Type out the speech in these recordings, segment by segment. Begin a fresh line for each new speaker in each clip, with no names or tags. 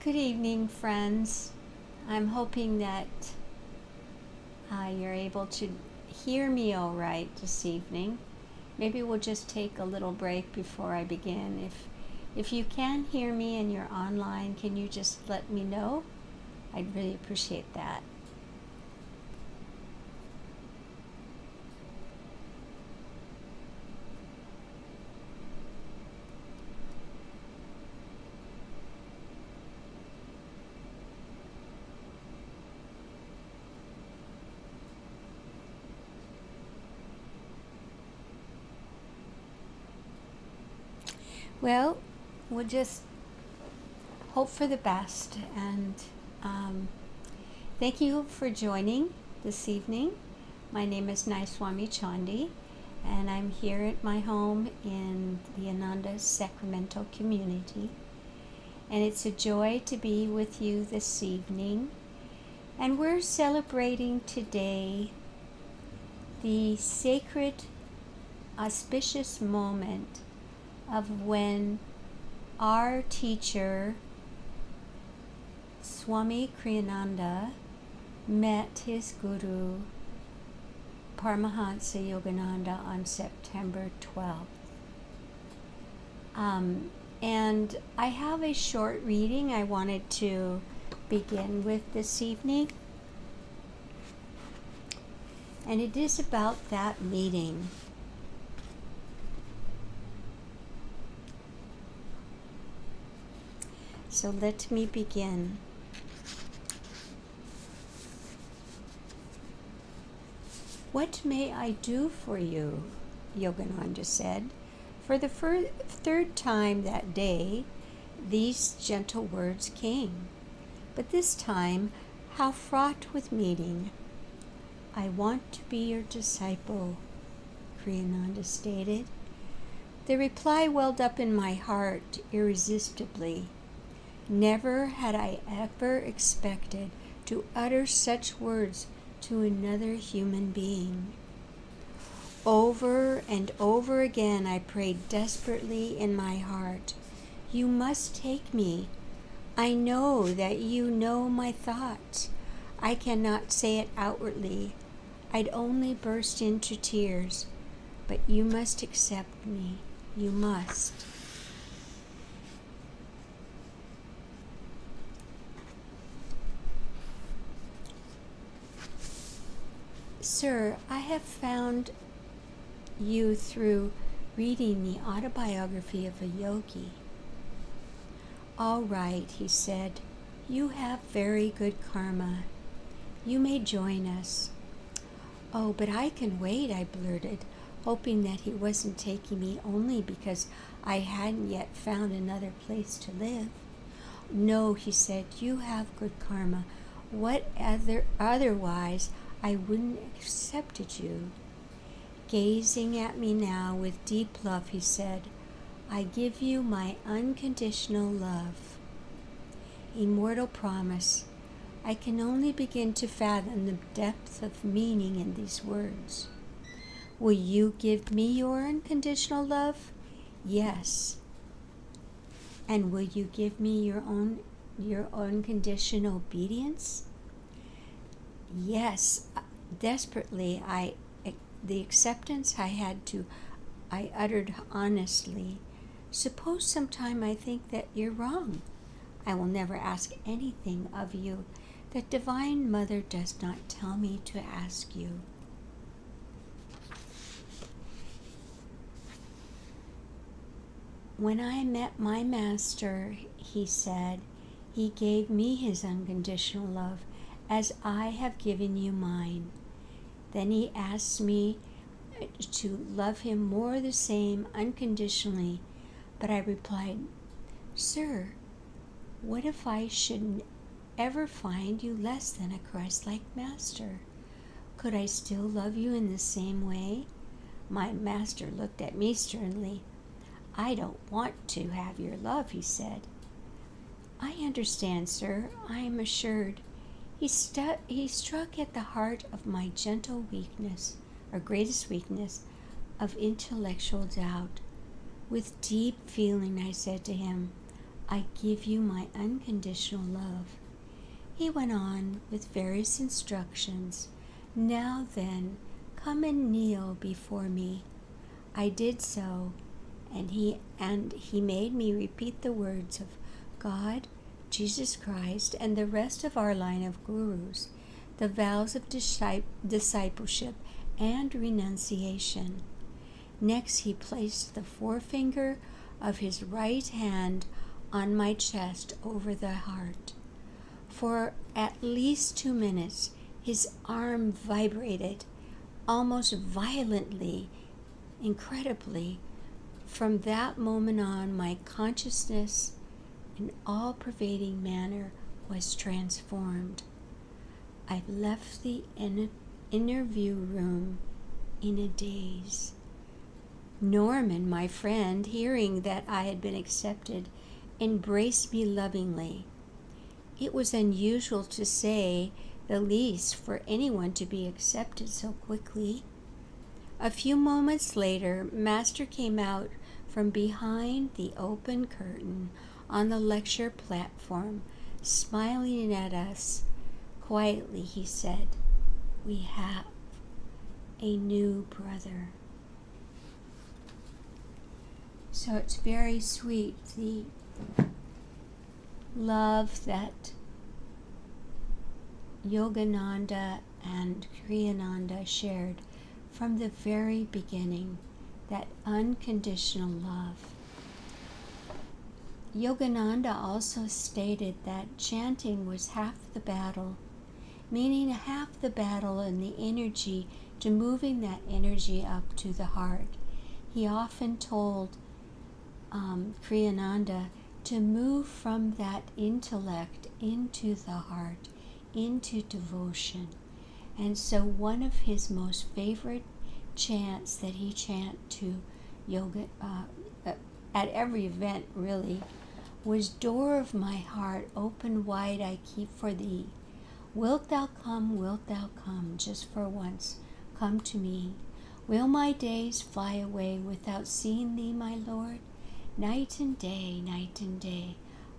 Good evening, friends. I'm hoping that you're able to hear me all right this evening. Maybe we'll just take a little break before I begin. If you can hear me and you're online, can you just let me know? I'd really appreciate that. Well, we'll just hope for the best, and thank you for joining this evening. My name is Swami Chandi, and I'm here at my home in the Ananda Sacramento community, and it's a joy to be with you this evening. And we're celebrating today the sacred, auspicious moment of when our teacher, Swami Kriyananda, met his guru, Paramhansa Yogananda, on September 12th. And I have a short reading I wanted to begin with this evening. And it is about that meeting. So let me begin. What may I do for you? Yogananda said. For the third time that day, these gentle words came, but this time how fraught with meaning. I want to be your disciple, Kriyananda stated. The reply welled up in my heart irresistibly. Never had I ever expected to utter such words to another human being. Over and over again I prayed desperately in my heart, you must take me. I know that you know my thoughts. I cannot say it outwardly. I'd only burst into tears. But you must accept me. You must. Sir, I have found you through reading the Autobiography of a Yogi. All right, he said, you have very good karma. You may join us. Oh, but I can wait, I blurted, hoping that he wasn't taking me only because I hadn't yet found another place to live. No, he said, you have good karma. Otherwise, I wouldn't have accepted you. Gazing at me now with deep love, he said, I give you my unconditional love. Immortal promise. I can only begin to fathom the depth of meaning in these words. Will you give me your unconditional love? Yes. And will you give me your unconditional obedience? Yes. Desperately, the acceptance I uttered honestly. Suppose sometime I think that you're wrong. I will never ask anything of you that Divine Mother does not tell me to ask you. When I met my master, he said, he gave me his unconditional love as I have given you mine. Then he asked me to love him more the same unconditionally, but I replied, Sir, what if I should ever find you less than a Christ-like master? Could I still love you in the same way? My master looked at me sternly. I don't want to have your love, he said. I understand, sir, I am assured. He struck at the heart of my gentle weakness, or greatest weakness, of intellectual doubt. With deep feeling, I said to him, I give you my unconditional love." He went on with various instructions. "Now then, come and kneel before me." I did so, and he made me repeat the words of God, Jesus Christ, and the rest of our line of gurus, the vows of discipleship and renunciation. Next, he placed the forefinger of his right hand on my chest over the heart. For at least 2 minutes, his arm vibrated almost violently, incredibly. From that moment on, my consciousness in all-pervading manner was transformed. I left the interview room in a daze. Norman, my friend, hearing that I had been accepted, embraced me lovingly. It was unusual, to say the least, for anyone to be accepted so quickly. A few moments later, Master came out from behind the open curtain on the lecture platform. Smiling at us quietly, he said, "We have a new brother." So it's very sweet, the love that Yogananda and Kriyananda shared from the very beginning, that unconditional love. Yogananda also stated that chanting was half the battle, meaning half the battle in the energy to moving that energy up to the heart. He often told Kriyananda to move from that intellect into the heart, into devotion. And so one of his most favorite chants that he chanted to yoga at every event really was, "Door of my heart, open wide I keep for thee. Wilt thou come, just for once, come to me. Will my days fly away without seeing thee, my Lord? Night and day,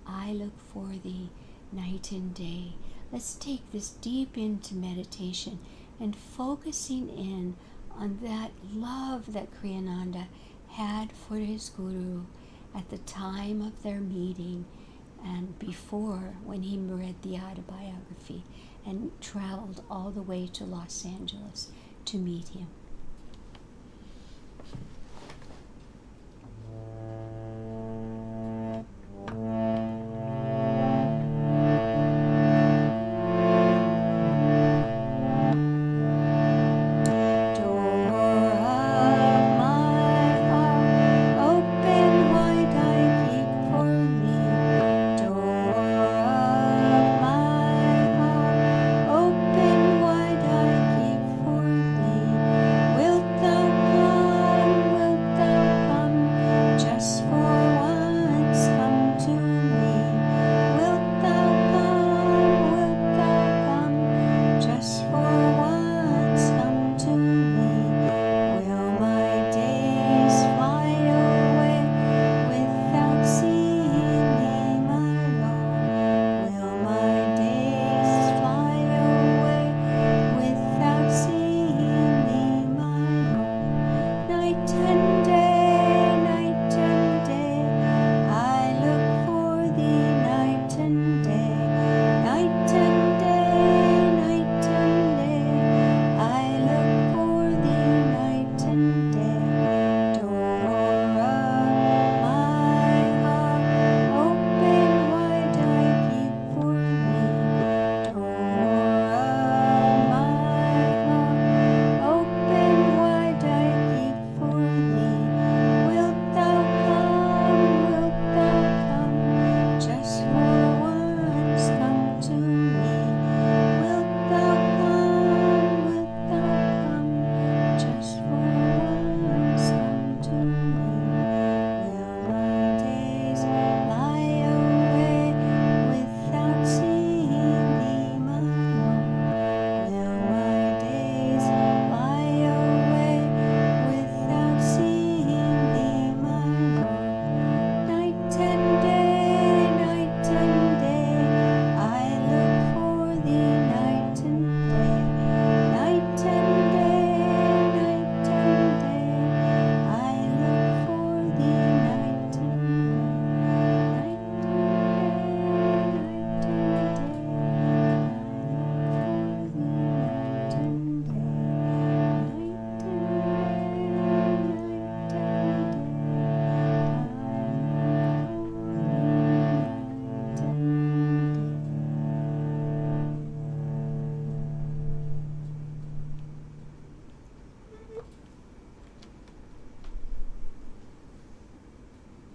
I look for thee, night and day." Let's take this deep into meditation and focusing in on that love that Kriyananda had for his guru at the time of their meeting and before, when he read the Autobiography and traveled all the way to Los Angeles to meet him.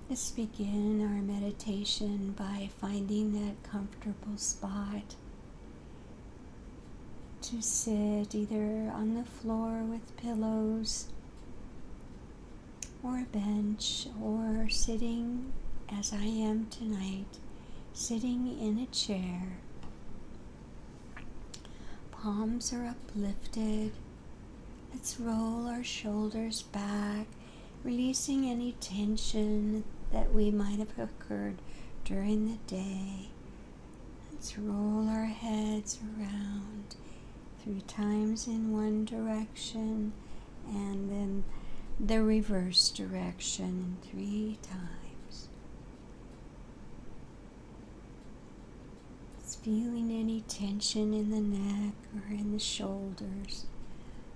Let's begin our meditation by finding that comfortable spot to sit, either on the floor with pillows or a bench, or sitting as I am tonight, sitting in a chair. Palms are uplifted. Let's roll our shoulders back, releasing any tension that we might have occurred during the day. Let's roll our heads around 3 times in one direction and then the reverse direction 3 times. It's feeling any tension in the neck or in the shoulders.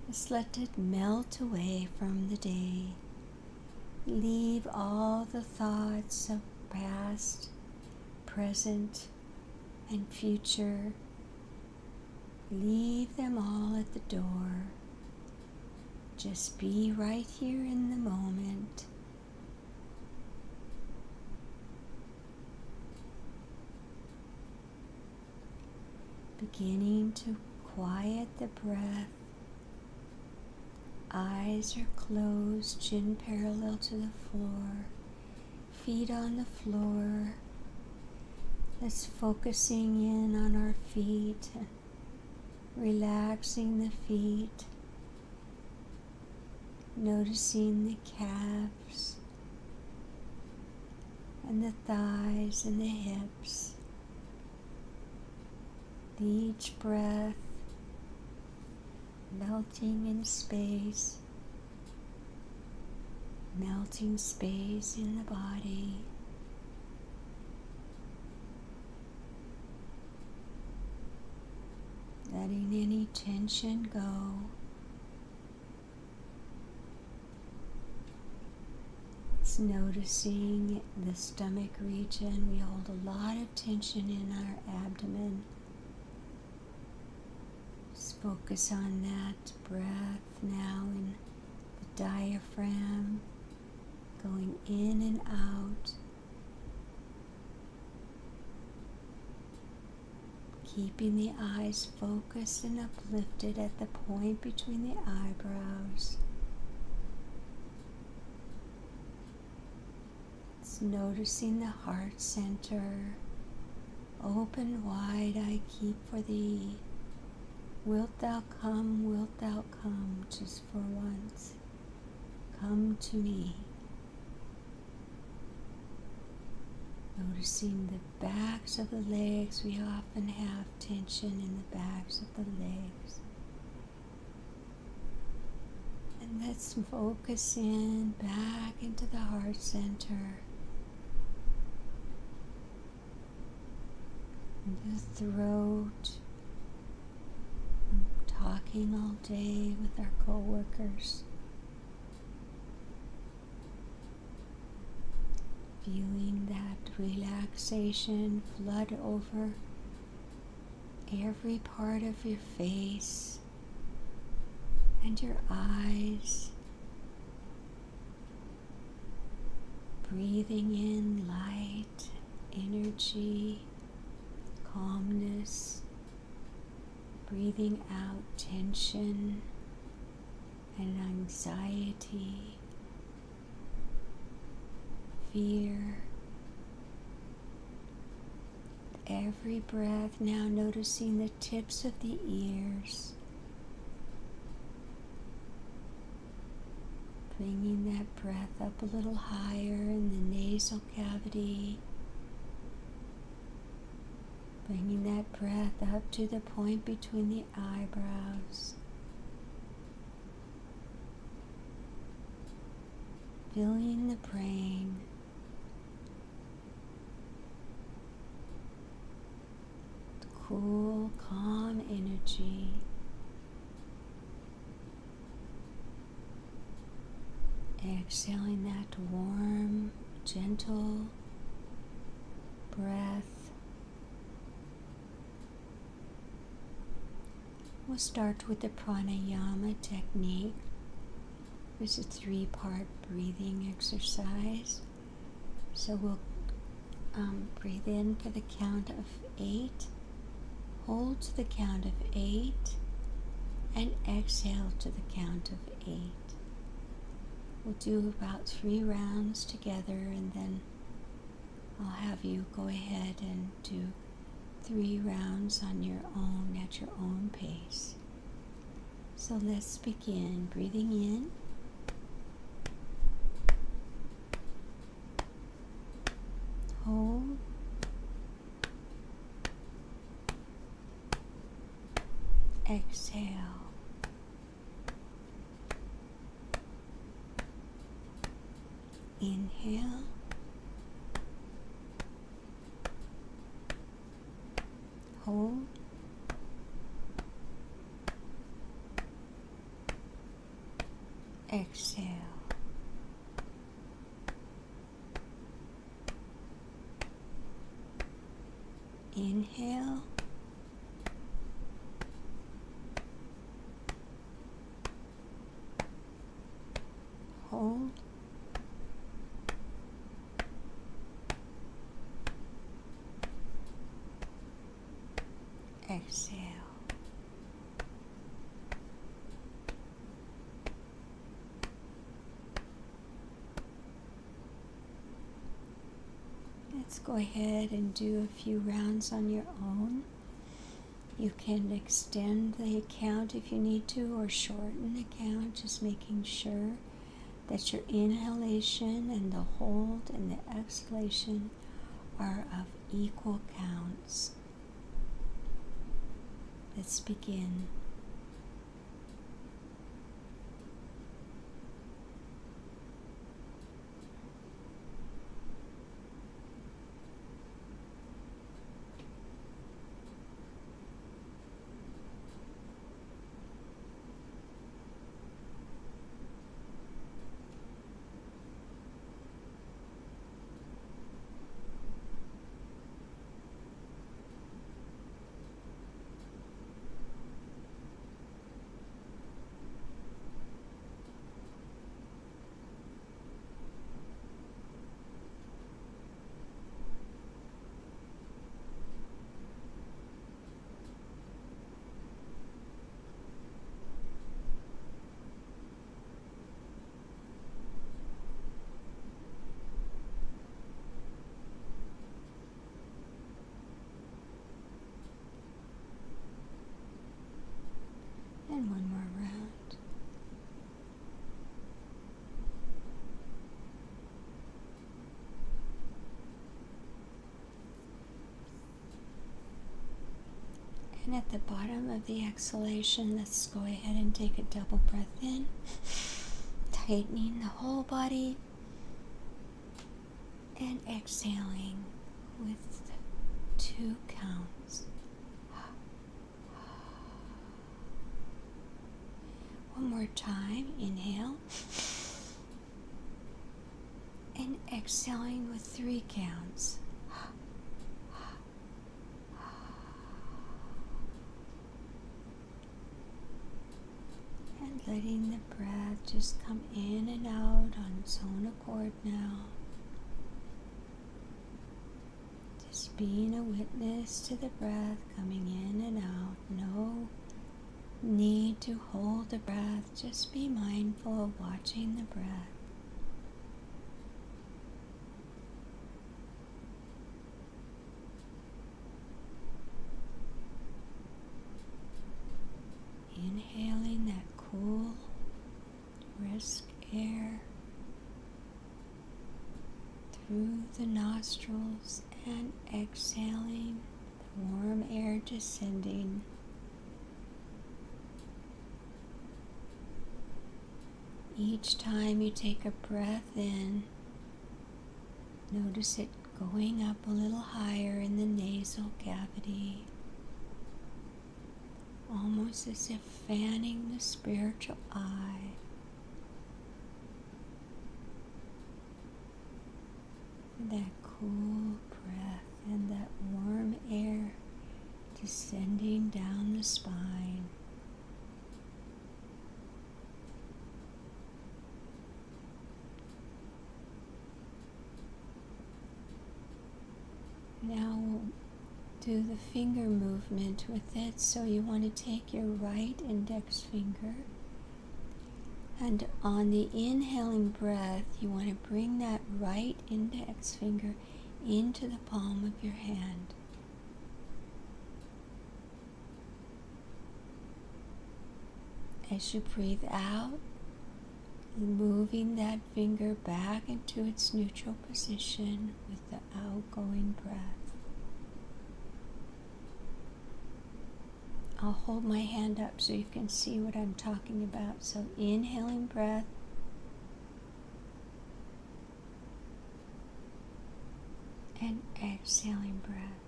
Just let it melt away from the day. Leave all the thoughts of past, present, and future. Leave them all at the door. Just be right here in the moment. Beginning to quiet the breath. Eyes are closed, chin parallel to the floor, feet on the floor. Let's focusing in on our feet, relaxing the feet, noticing the calves and the thighs and the hips. Each breath melting in space, melting space in the body. Letting any tension go. It's noticing the stomach region. We hold a lot of tension in our abdomen. Just focus on that breath now in the diaphragm, going in and out. Keeping the eyes focused and uplifted at the point between the eyebrows. It's noticing the heart center. Open wide I keep for thee. Wilt thou come, just for once. Come to me. Noticing the backs of the legs. We often have tension in the backs of the legs. And let's focus in back into the heart center. And the throat. Talking all day with our co-workers. Feeling that relaxation flood over every part of your face and your eyes. Breathing in light, energy, calmness. Breathing out tension and anxiety, fear. Every breath now noticing the tips of the ears. Bringing that breath up a little higher in the nasal cavity. Bringing that breath up to the point between the eyebrows. Filling the brain. With cool, calm energy. Exhaling that warm, gentle breath. We'll start with the pranayama technique. It's a 3-part breathing exercise. So we'll breathe in for the count of 8, hold to the count of 8, and exhale to the count of 8. We'll do about 3 rounds together, and then I'll have you go ahead and do 3 rounds on your own at your own pace. So let's begin. Breathing in. Hold. Exhale. Inhale. Hold. Exhale. Inhale. Hold. Exhale. Let's go ahead and do a few rounds on your own. You can extend the count if you need to, or shorten the count, just making sure that your inhalation and the hold and the exhalation are of equal counts. Let's begin. And one more round. And at the bottom of the exhalation, let's go ahead and take a double breath in, tightening the whole body, and exhaling with 2 counts. One more time, inhale, and exhaling with 3 counts. And letting the breath just come in and out on its own accord now. Just being a witness to the breath coming in and out. No need to hold the breath, just be mindful of watching the breath. Inhaling that cool, brisk air through the nostrils and exhaling the warm air descending. Each time you take a breath in, notice it going up a little higher in the nasal cavity, almost as if fanning the spiritual eye. That cool breath and that warm air descending down the spine. Now we'll do the finger movement with it. So you want to take your right index finger, and on the inhaling breath, you want to bring that right index finger into the palm of your hand. As you breathe out, moving that finger back into its neutral position with the outgoing breath. I'll hold my hand up so you can see what I'm talking about. So inhaling breath, and exhaling breath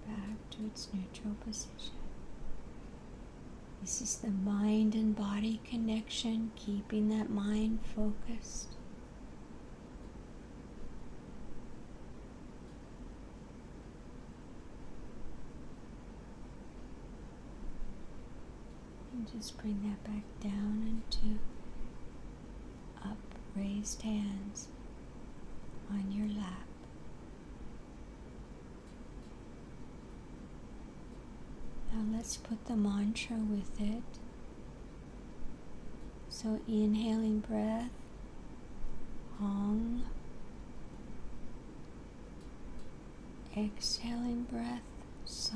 back to its neutral position. This is the mind and body connection, keeping that mind focused. And just bring that back down into up, raised hands on your lap. Now let's put the mantra with it. So inhaling breath, Hong. Exhaling breath, Sa.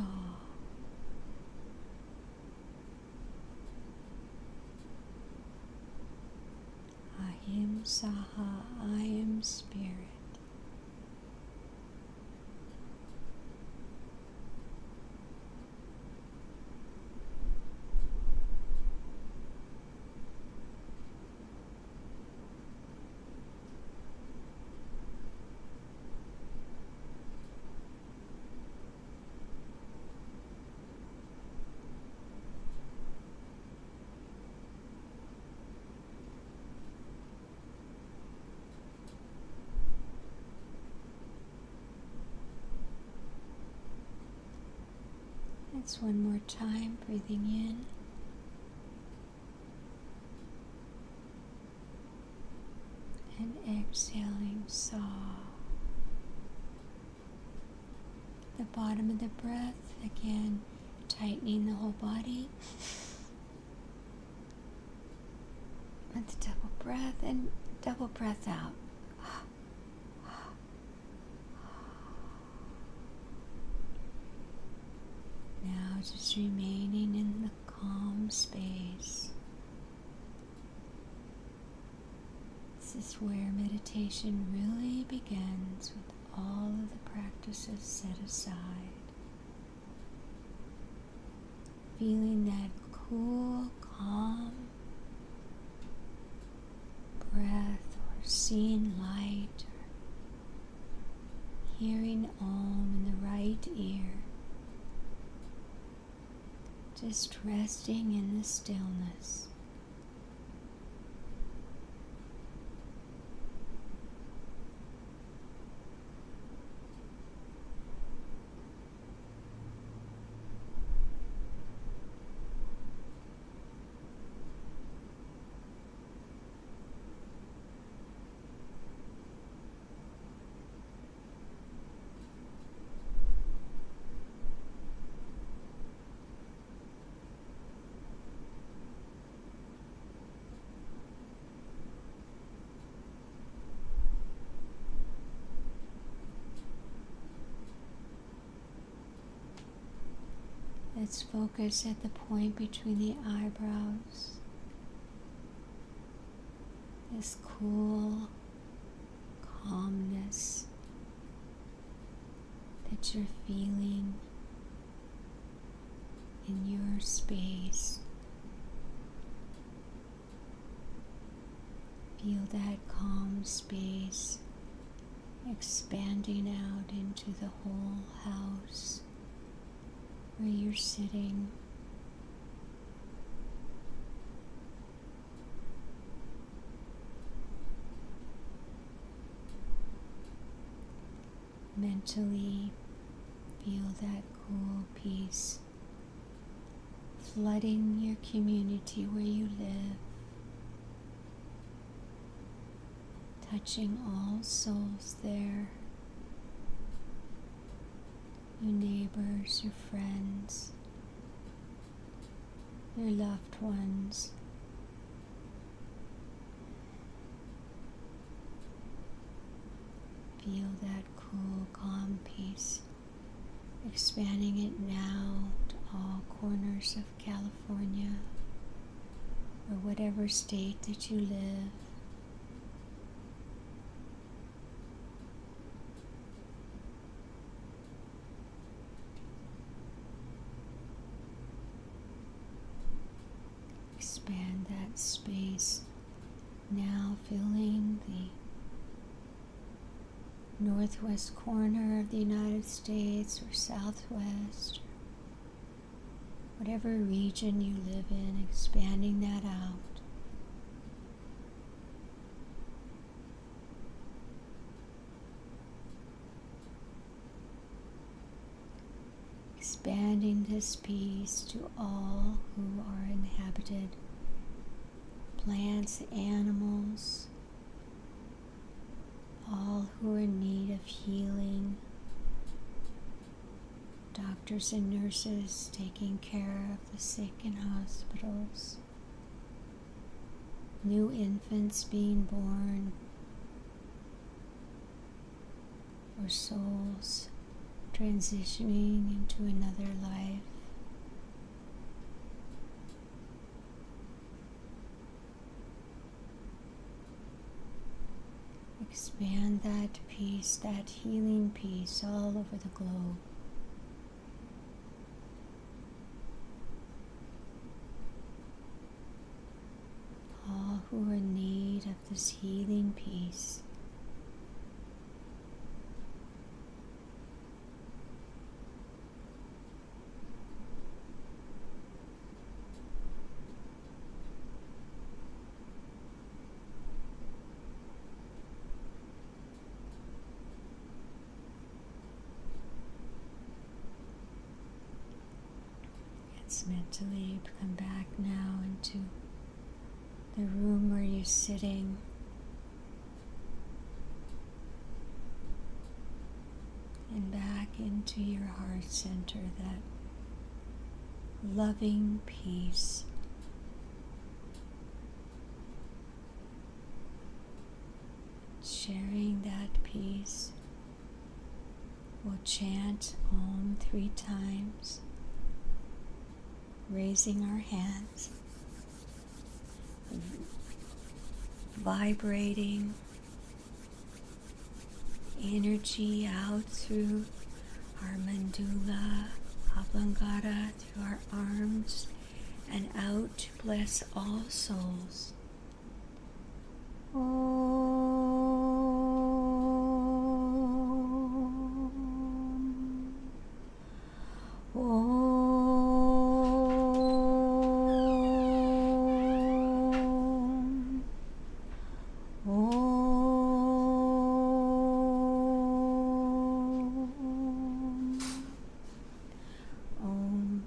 Ahim Saha, I am spirit. It's one more time, breathing in and exhaling, Sa. The bottom of the breath, again, tightening the whole body. With the double breath and double breath out. Now just remaining in the calm space. This is where meditation really begins, with all of the practices set aside. Feeling that cool, calm breath, or seeing light, or hearing Om in the right ear. Just resting in the stillness. Let's focus at the point between the eyebrows. This cool calmness that you're feeling in your space. Feel that calm space expanding out into the whole house where you're sitting. Mentally feel that cool peace flooding your community where you live, touching all souls there, your neighbors, your friends, your loved ones. Feel that cool, calm peace, expanding it now to all corners of California or whatever state that you live. Expand that space, now filling the northwest corner of the United States or southwest, whatever region you live in, expanding that out. Expanding this peace to all who are inhabited, plants, animals, all who are in need of healing, doctors and nurses taking care of the sick in hospitals, new infants being born, or souls transitioning into another life. Expand that peace, that healing peace all over the globe. All who are in need of this healing peace. Mentally come back now into the room where you're sitting, and back into your heart center, that loving peace. Sharing that peace, we'll chant Om 3 times. Raising our hands, vibrating energy out through our medulla oblongata, through our arms, and out to bless all souls.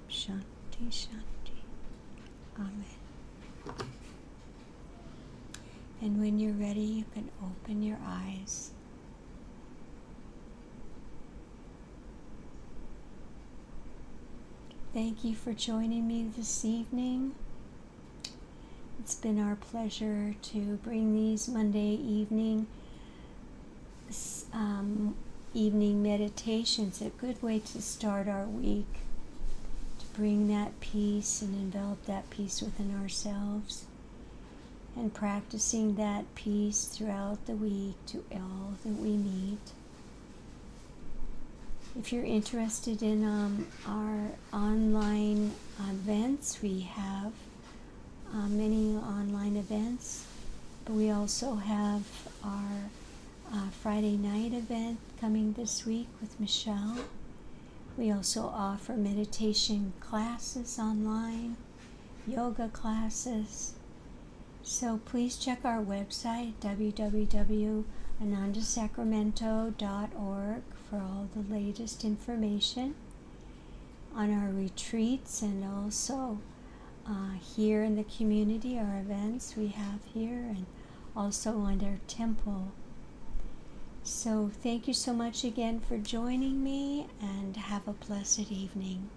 Shanti, Shanti. Amen. And when you're ready, you can open your eyes. Thank you for joining me this evening. It's been our pleasure to bring these Monday evening meditations, a good way to start our week, to bring that peace and envelop that peace within ourselves, and practicing that peace throughout the week to all that we meet. If you're interested in our online events, we have many online events, but we also have our Friday night event coming this week with Michelle. We also offer meditation classes online, yoga classes. So please check our website, www.anandasacramento.org, for all the latest information on our retreats, and also here in the community, our events we have here, and also on our temple. So thank you so much again for joining me, and have a blessed evening.